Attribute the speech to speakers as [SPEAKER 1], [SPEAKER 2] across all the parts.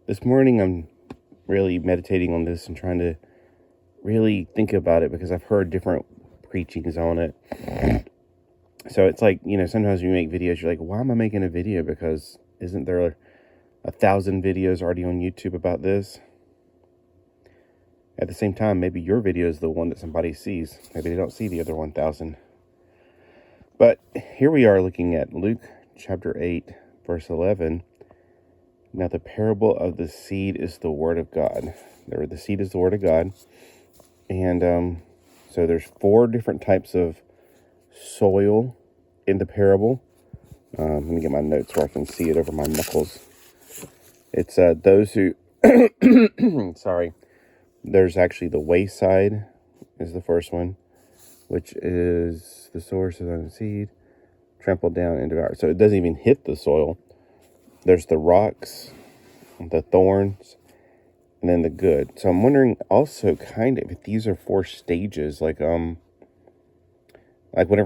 [SPEAKER 1] This morning I'm really meditating on this and trying to really think about it because I've heard different preachings on it. So it's like, sometimes you make videos, you're like, why am I making a video? Because isn't there 1,000 videos already on YouTube about this? At the same time, maybe your video is the one that somebody sees. Maybe they don't see the other 1,000. But here we are looking at Luke chapter 8, verse 11. Now the parable of the seed is the word of God. The seed is the word of God. And so there's 4 different types of soil in the parable. Let me get my notes where I can see it over my knuckles. It's those who, sorry, there's actually the wayside is the first one, which is the source of the seed, trampled down and devoured. So it doesn't even hit the soil. There's the rocks, the thorns, and then the good. So I'm wondering also kind of if these are 4 stages, like whenever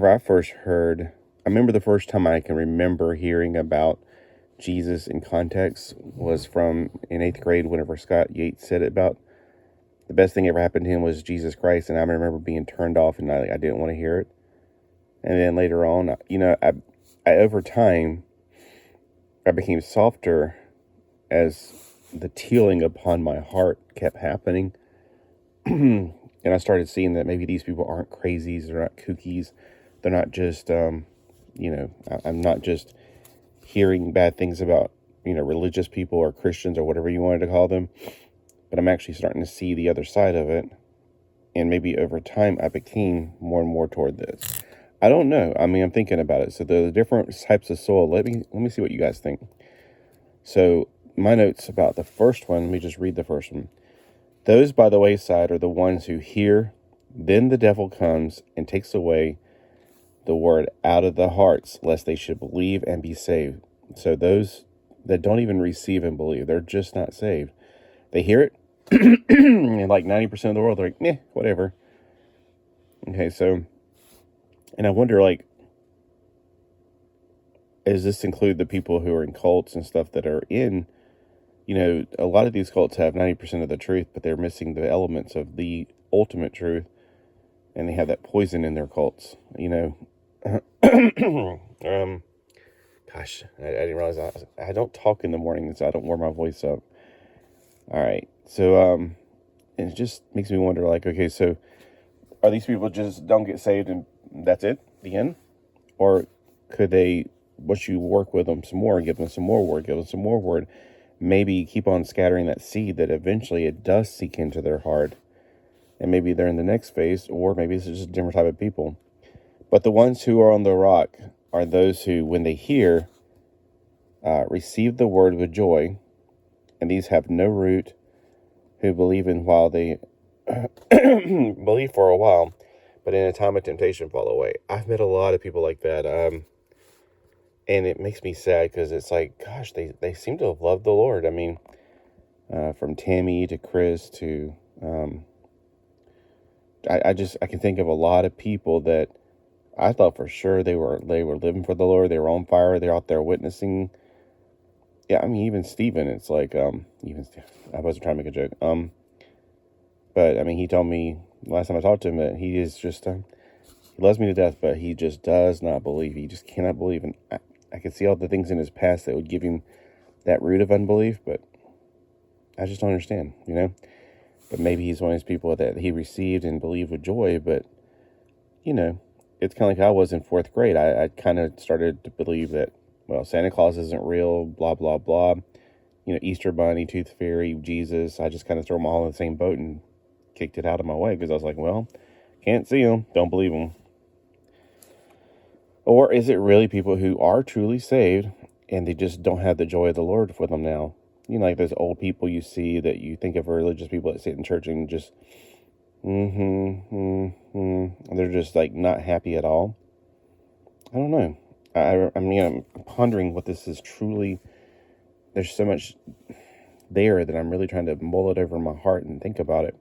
[SPEAKER 1] I first heard, I remember the first time I can remember hearing about Jesus in context was from in 8th grade whenever Scott Yates said it about the best thing ever happened to him was Jesus Christ, and I remember being turned off and I didn't want to hear it. And then later on, I over time, I became softer as the tealing upon my heart kept happening. And I started seeing that maybe these people aren't crazies, they're not kookies, they're not just, I'm not just hearing bad things about, religious people or Christians or whatever you wanted to call them, but I'm actually starting to see the other side of it. And maybe over time, I became more and more toward this. I don't know. I'm thinking about it. So the different types of soil, let me see what you guys think. So my notes about the first one, let me just read the first one. Those by the wayside are the ones who hear, then the devil comes and takes away the word out of the hearts, lest they should believe and be saved. So those that don't even receive and believe, they're just not saved. They hear it, and like 90% of the world, they're like, whatever. Okay, so, and I wonder, does this include the people who are in cults and stuff that are in, a lot of these cults have 90% of the truth, but they're missing the elements of the ultimate truth, and they have that poison in their cults, Gosh, I didn't realize I don't talk in the morning, so I don't warm my voice up. All right, so, and it just makes me wonder, okay, so are these people just don't get saved and that's it, the end? Or could they, once you work with them some more, give them some more word, maybe keep on scattering that seed that eventually it does seek into their heart, and maybe they're in the next phase, or maybe it's just a different type of people. But the ones who are on the rock are those who, when they hear, receive the word with joy, and these have no root, who believe in while they believe for a while, but in a time of temptation fall away. I've met a lot of people like that, and it makes me sad because it's like, gosh, they seem to have loved the Lord. From Tammy to Chris to, I can think of a lot of people that I thought for sure they were living for the Lord. They were on fire. They're out there witnessing. Yeah, even Stephen, it's like, I wasn't trying to make a joke. But, he told me last time I talked to him that he is just, he loves me to death, but he just does not believe. He just cannot believe. And I can see all the things in his past that would give him that root of unbelief, but I just don't understand, But maybe he's one of those people that he received and believed with joy, but, it's kind of like I was in 4th grade. I kind of started to believe that, well, Santa Claus isn't real, blah, blah, blah. Easter Bunny, Tooth Fairy, Jesus. I just kind of threw them all in the same boat and kicked it out of my way because I was like, well, can't see them, don't believe them. Or is it really people who are truly saved and they just don't have the joy of the Lord for them now? Like those old people you see that you think of religious people that sit in church and just, they're just like not happy at all. I don't know. I'm pondering what this is truly. There's so much there that I'm really trying to mull it over in my heart and think about it.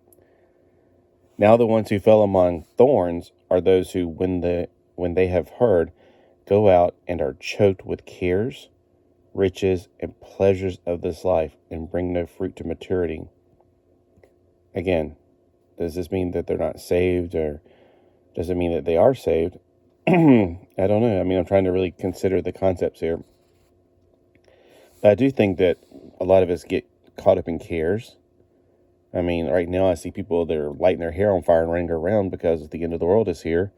[SPEAKER 1] Now the ones who fell among thorns are those who, when they have heard, go out and are choked with cares, riches, and pleasures of this life, and bring no fruit to maturity. Again, does this mean that they're not saved, or does it mean that they are saved? I don't know. I mean, I'm trying to really consider the concepts here. But I do think that a lot of us get caught up in cares. I mean, right now I see people that are lighting their hair on fire and running around because the end of the world is here.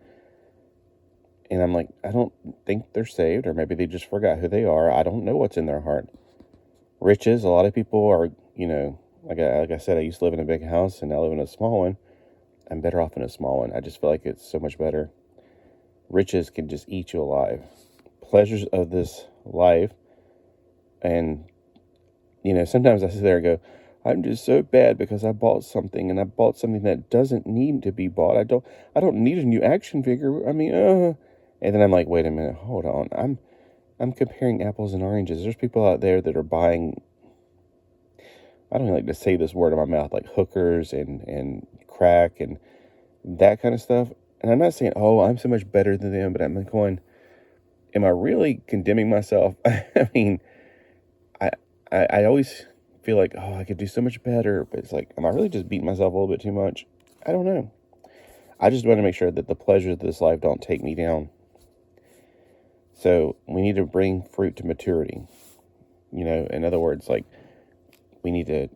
[SPEAKER 1] And I'm like, I don't think they're saved, or maybe they just forgot who they are. I don't know what's in their heart. Riches, a lot of people are, like I said, I used to live in a big house and I live in a small one. I'm better off in a small one. I just feel like it's so much better. Riches can just eat you alive. Pleasures of this life. And, sometimes I sit there and go, I'm just so bad because I bought something, and I bought something that doesn't need to be bought. I don't need a new action figure. I mean, and then I'm like, wait a minute, hold on. I'm comparing apples and oranges. There's people out there that are buying, I don't even like to say this word in my mouth, like hookers and crack and that kind of stuff. And I'm not saying, oh, I'm so much better than them, but I'm going, am I really condemning myself? I mean, I always feel like, oh, I could do so much better, but it's like, am I really just beating myself a little bit too much? I don't know. I just want to make sure that the pleasures of this life don't take me down. So we need to bring fruit to maturity. In other words, like, we need to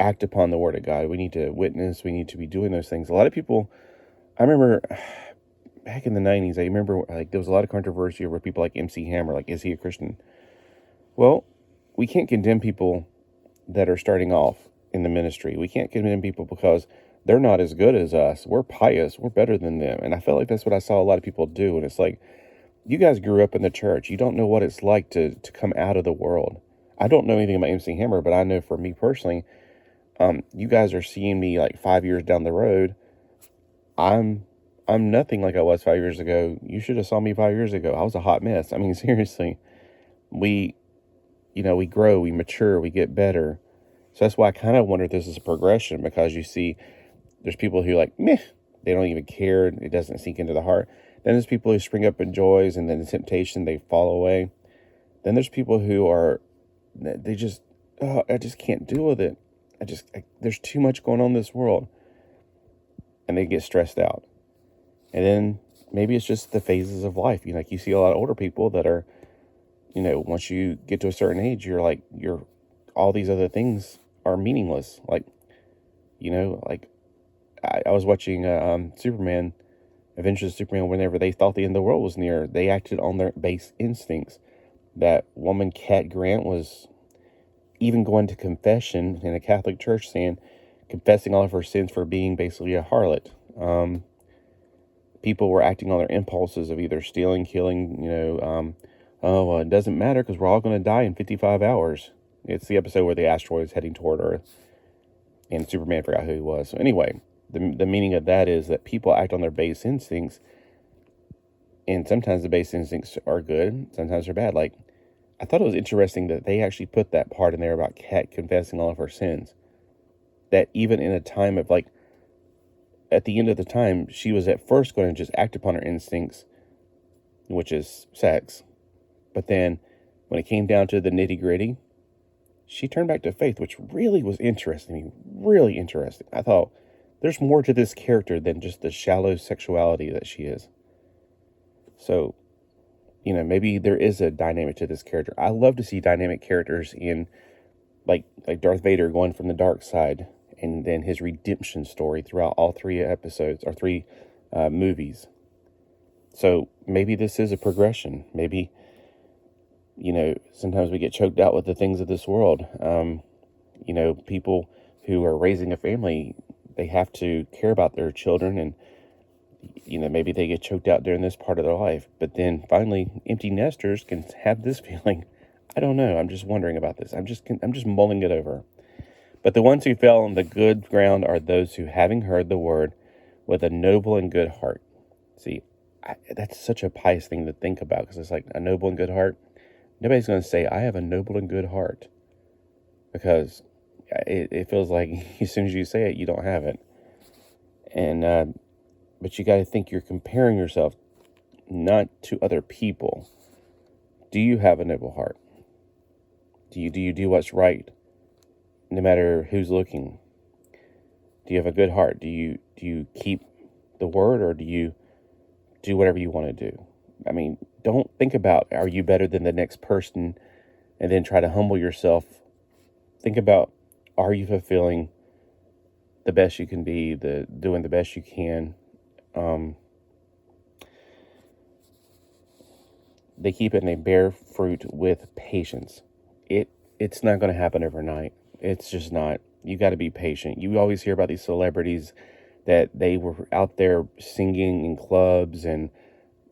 [SPEAKER 1] act upon the word of God. We need to witness. We need to be doing those things. A lot of people, I remember back in the 90s, I remember like there was a lot of controversy over people like MC Hammer, like, is he a Christian? Well, we can't condemn people that are starting off in the ministry. We can't condemn people because they're not as good as us. We're pious. We're better than them. And I felt like that's what I saw a lot of people do. And it's like, you guys grew up in the church. You don't know what it's like to come out of the world. I don't know anything about MC Hammer, but I know for me personally, you guys are seeing me like 5 years down the road. I'm nothing like I was 5 years ago. You should have saw me 5 years ago. I was a hot mess. I mean, seriously, we grow, we mature, we get better. So that's why I kind of wonder if this is a progression, because you see, there's people who like, meh, they don't even care. It doesn't sink into the heart. Then there's people who spring up in joys, and then in temptation, they fall away. Then there's people who are, they just, oh, I just can't deal with it. There's too much going on in this world. And they get stressed out. And then maybe it's just the phases of life. Like you see a lot of older people that are, once you get to a certain age, all these other things are meaningless. Like, I was watching Superman, Adventures of Superman, whenever they thought the end of the world was near, they acted on their base instincts. That woman, Cat Grant, was even going to confession in a Catholic church, confessing all of her sins for being basically a harlot. People were acting on their impulses of either stealing, killing, it doesn't matter because we're all going to die in 55 hours. It's the episode where the asteroid is heading toward Earth, and Superman forgot who he was. So anyway, the meaning of that is that people act on their base instincts, and sometimes the base instincts are good, sometimes they're bad. Like, I thought it was interesting that they actually put that part in there about Kat confessing all of her sins. That even in a time of, like, at the end of the time, she was at first going to just act upon her instincts, which is sex. But then, when it came down to the nitty-gritty, she turned back to faith, which really was interesting. Really interesting. I thought, there's more to this character than just the shallow sexuality that she is. So, maybe there is a dynamic to this character. I love to see dynamic characters in, like Darth Vader going from the dark side, and then his redemption story throughout all three episodes, or three movies. So maybe this is a progression. Maybe, sometimes we get choked out with the things of this world. People who are raising a family, they have to care about their children, and, maybe they get choked out during this part of their life. But then finally, empty nesters can have this feeling. I don't know. I'm just wondering about this. I'm just mulling it over. But the ones who fell on the good ground are those who, having heard the word with a noble and good heart. See, that's such a pious thing to think about, because it's like a noble and good heart. Nobody's going to say, I have a noble and good heart, because it feels like as soon as you say it, you don't have it. And, but you got to think you're comparing yourself not to other people. Do you have a noble heart? Do you do what's right, no matter who's looking? Do you have a good heart? Do you keep the word, or do you do whatever you want to do? I mean, don't think about, are you better than the next person, and then try to humble yourself. Think about, are you fulfilling the best you can be, doing the best you can? They keep it and they bear fruit with patience. It's not going to happen overnight. It's just not. You got to be patient. You always hear about these celebrities that they were out there singing in clubs and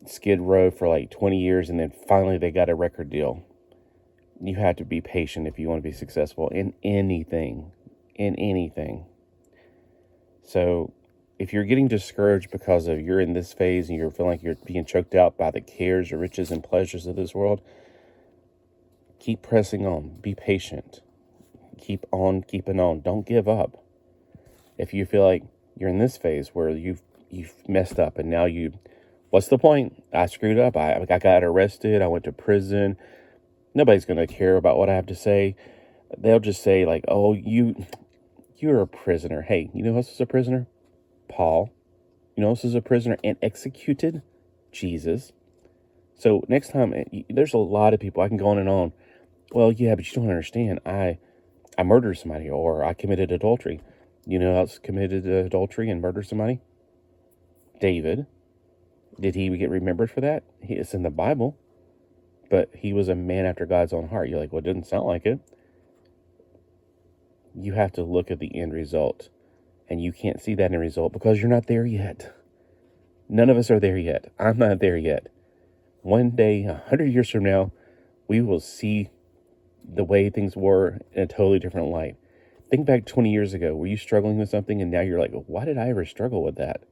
[SPEAKER 1] Skid Row for like 20 years, and then finally they got a record deal. You have to be patient if you want to be successful in anything. So if you're getting discouraged because of you're in this phase and you're feeling like you're being choked out by the cares or riches and pleasures of this world, keep pressing on. Be patient. Keep on keeping on. Don't give up. If you feel like you're in this phase where you've messed up and now what's the point? I screwed up. I got arrested. I went to prison. Nobody's going to care about what I have to say. They'll just say like, oh, you're a prisoner. Hey, you know who else is a prisoner? Paul. You know who else is a prisoner and executed? Jesus. So next time, there's a lot of people, I can go on and on. Well, yeah, but you don't understand. I murdered somebody, or I committed adultery. You know who else committed adultery and murdered somebody? David. Did he get remembered for that? It's in the Bible. But he was a man after God's own heart. You're like, well, it doesn't sound like it. You have to look at the end result. And you can't see that end result because you're not there yet. None of us are there yet. I'm not there yet. One day, 100 years from now, we will see the way things were in a totally different light. Think back 20 years ago. Were you struggling with something and now you're like, why did I ever struggle with that?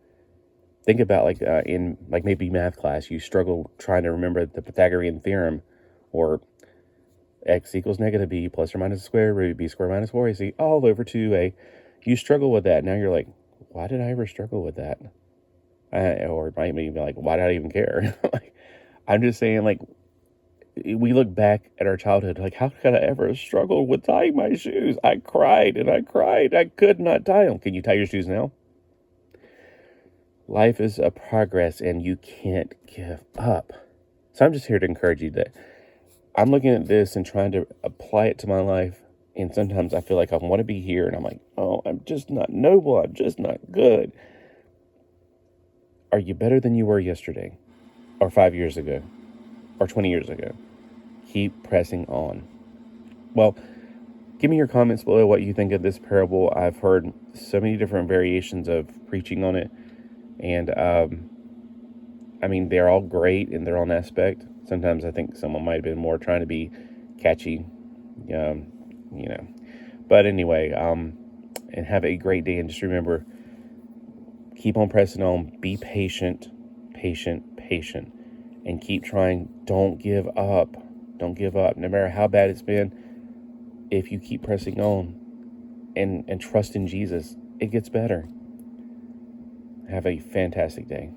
[SPEAKER 1] Think about in maybe math class, you struggle trying to remember the Pythagorean theorem, or x equals negative b plus or minus the square root b squared minus 4ac all over 2a. You struggle with that. Now you're like, why did I ever struggle with that? Or it might be like, why did I even care? I'm just saying, we look back at our childhood, like, how could I ever struggle with tying my shoes? I cried and I cried. I could not tie them. Can you tie your shoes now? Life is a progress and you can't give up. So I'm just here to encourage you that I'm looking at this and trying to apply it to my life. And sometimes I feel like I want to be here and I'm like, oh, I'm just not noble. I'm just not good. Are you better than you were yesterday, or 5 years ago, or 20 years ago? Keep pressing on. Well, give me your comments below what you think of this parable. I've heard so many different variations of preaching on it. And, they're all great in their own aspect. Sometimes I think someone might have been more trying to be catchy, But anyway, and have a great day. And just remember, keep on pressing on. Be patient, and keep trying. Don't give up. Don't give up. No matter how bad it's been, if you keep pressing on and trust in Jesus, it gets better. Have a fantastic day.